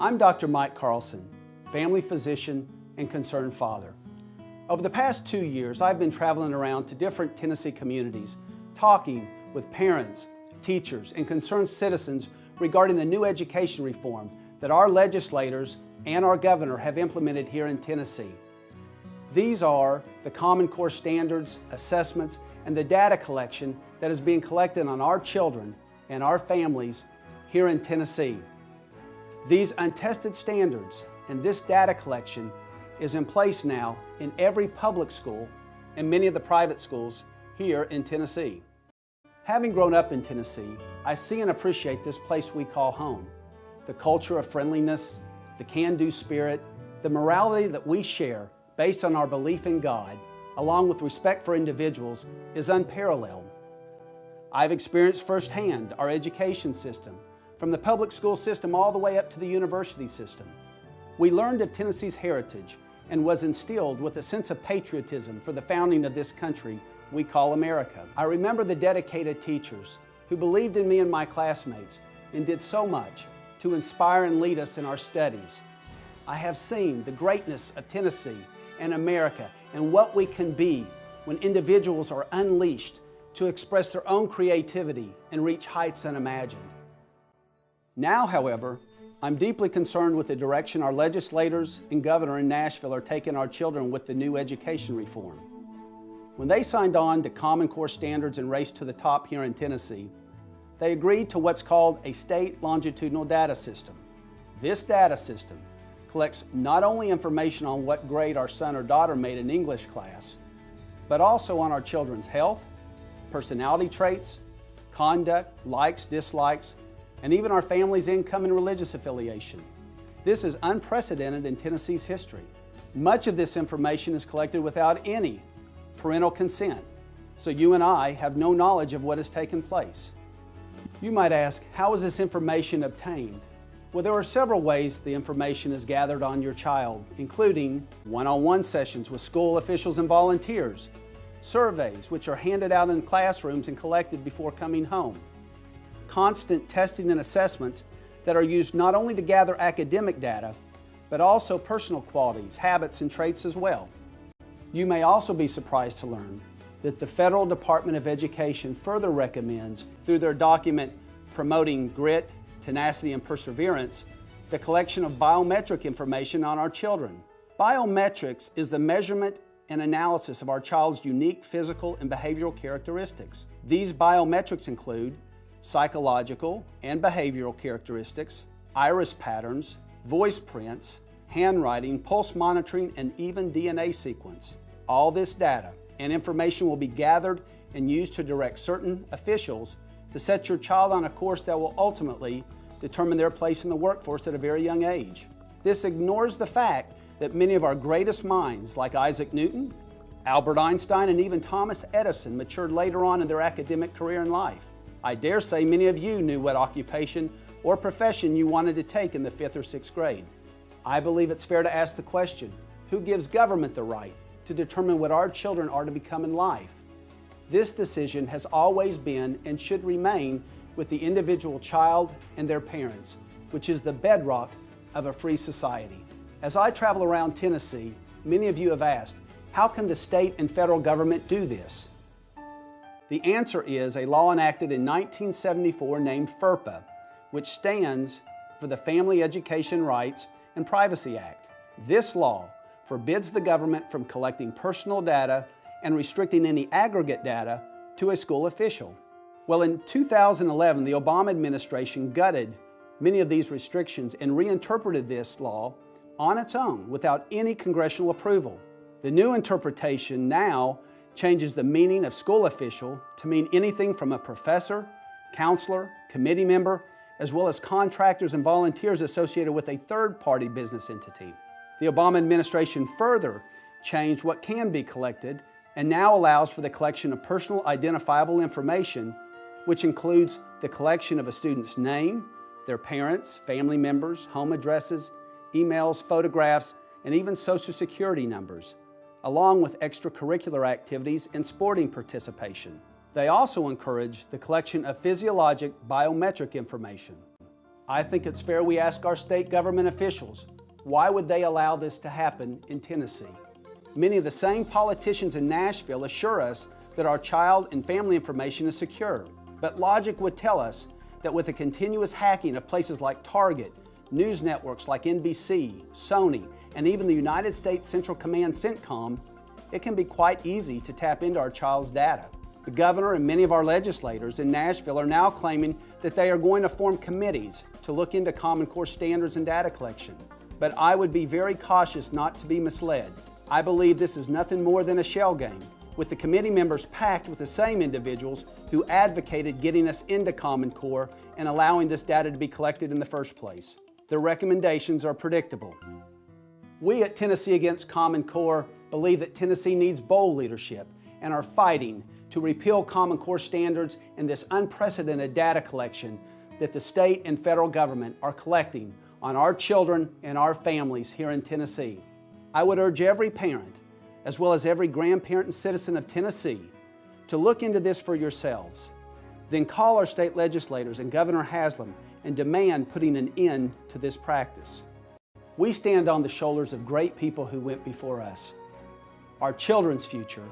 I'm Dr. Mike Carlson, family physician and concerned father. Over the past 2 years, I've been traveling around to different Tennessee communities, talking with parents, teachers, and concerned citizens regarding the new education reform that our legislators and our governor have implemented here in Tennessee. These are the Common Core standards, assessments, and the data collection that is being collected on our children and our families here in Tennessee. These untested standards and this data collection is in place now in every public school and many of the private schools here in Tennessee. Having grown up in Tennessee, I see and appreciate this place we call home. The culture of friendliness, the can-do spirit, the morality that we share based on our belief in God, along with respect for individuals, is unparalleled. I've experienced firsthand our education system, from the public school system all the way up to the university system. We learned of Tennessee's heritage and was instilled with a sense of patriotism for the founding of this country we call America. I remember the dedicated teachers who believed in me and my classmates and did so much to inspire and lead us in our studies. I have seen the greatness of Tennessee and America and what we can be when individuals are unleashed to express their own creativity and reach heights unimagined. Now, however, I'm deeply concerned with the direction our legislators and governor in Nashville are taking our children with the new education reform. When they signed on to Common Core standards and raced to the top here in Tennessee, they agreed to what's called a state longitudinal data system. This data system collects not only information on what grade our son or daughter made in English class, but also on our children's health, personality traits, conduct, likes, dislikes, and even our family's income and religious affiliation. This is unprecedented in Tennessee's history. Much of this information is collected without any parental consent, so you and I have no knowledge of what has taken place. You might ask, how is this information obtained? Well, there are several ways the information is gathered on your child, including one-on-one sessions with school officials and volunteers, surveys which are handed out in classrooms and collected before coming home, constant testing and assessments that are used not only to gather academic data, but also personal qualities, habits, and traits as well. You may also be surprised to learn that the Federal Department of Education further recommends, through their document Promoting Grit, Tenacity, and Perseverance, the collection of biometric information on our children. Biometrics is the measurement and analysis of our child's unique physical and behavioral characteristics. These biometrics include psychological and behavioral characteristics, iris patterns, voice prints, handwriting, pulse monitoring, and even DNA sequence. All this data and information will be gathered and used to direct certain officials to set your child on a course that will ultimately determine their place in the workforce at a very young age. This ignores the fact that many of our greatest minds, like Isaac Newton, Albert Einstein, and even Thomas Edison, matured later on in their academic career and life. I dare say many of you knew what occupation or profession you wanted to take in the 5th or 6th grade. I believe it's fair to ask the question, who gives government the right to determine what our children are to become in life? This decision has always been and should remain with the individual child and their parents, which is the bedrock of a free society. As I travel around Tennessee, many of you have asked, how can the state and federal government do this? The answer is a law enacted in 1974 named FERPA, which stands for the Family Education Rights and Privacy Act. This law forbids the government from collecting personal data and restricting any aggregate data to a school official. Well, in 2011, the Obama administration gutted many of these restrictions and reinterpreted this law on its own without any congressional approval. The new interpretation now changes the meaning of school official to mean anything from a professor, counselor, committee member, as well as contractors and volunteers associated with a third-party business entity. The Obama administration further changed what can be collected and now allows for the collection of personal identifiable information, which includes the collection of a student's name, their parents, family members, home addresses, emails, photographs, and even Social Security numbers, along with extracurricular activities and sporting participation. They also encourage the collection of physiologic biometric information. I think it's fair we ask our state government officials, why would they allow this to happen in Tennessee? Many of the same politicians in Nashville assure us that our child and family information is secure. But logic would tell us that with the continuous hacking of places like Target, news networks like NBC, Sony, and even the United States Central Command CENTCOM, it can be quite easy to tap into our child's data. The governor and many of our legislators in Nashville are now claiming that they are going to form committees to look into Common Core standards and data collection. But I would be very cautious not to be misled. I believe this is nothing more than a shell game, with the committee members packed with the same individuals who advocated getting us into Common Core and allowing this data to be collected in the first place. Their recommendations are predictable. We at Tennessee Against Common Core believe that Tennessee needs bold leadership and are fighting to repeal Common Core standards and this unprecedented data collection that the state and federal government are collecting on our children and our families here in Tennessee. I would urge every parent, as well as every grandparent and citizen of Tennessee, to look into this for yourselves. Then call our state legislators and Governor Haslam and demand putting an end to this practice. We stand on the shoulders of great people who went before us. Our children's future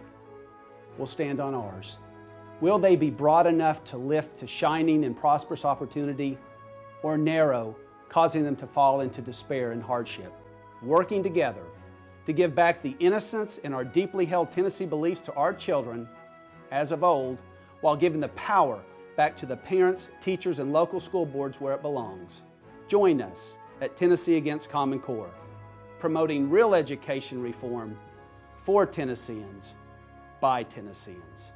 will stand on ours. Will they be broad enough to lift to shining and prosperous opportunity, or narrow, causing them to fall into despair and hardship? Working together to give back the innocence in our deeply held Tennessee beliefs to our children, as of old, while giving the power back to the parents, teachers, and local school boards where it belongs. Join us at Tennessee Against Common Core, promoting real education reform for Tennesseans, by Tennesseans.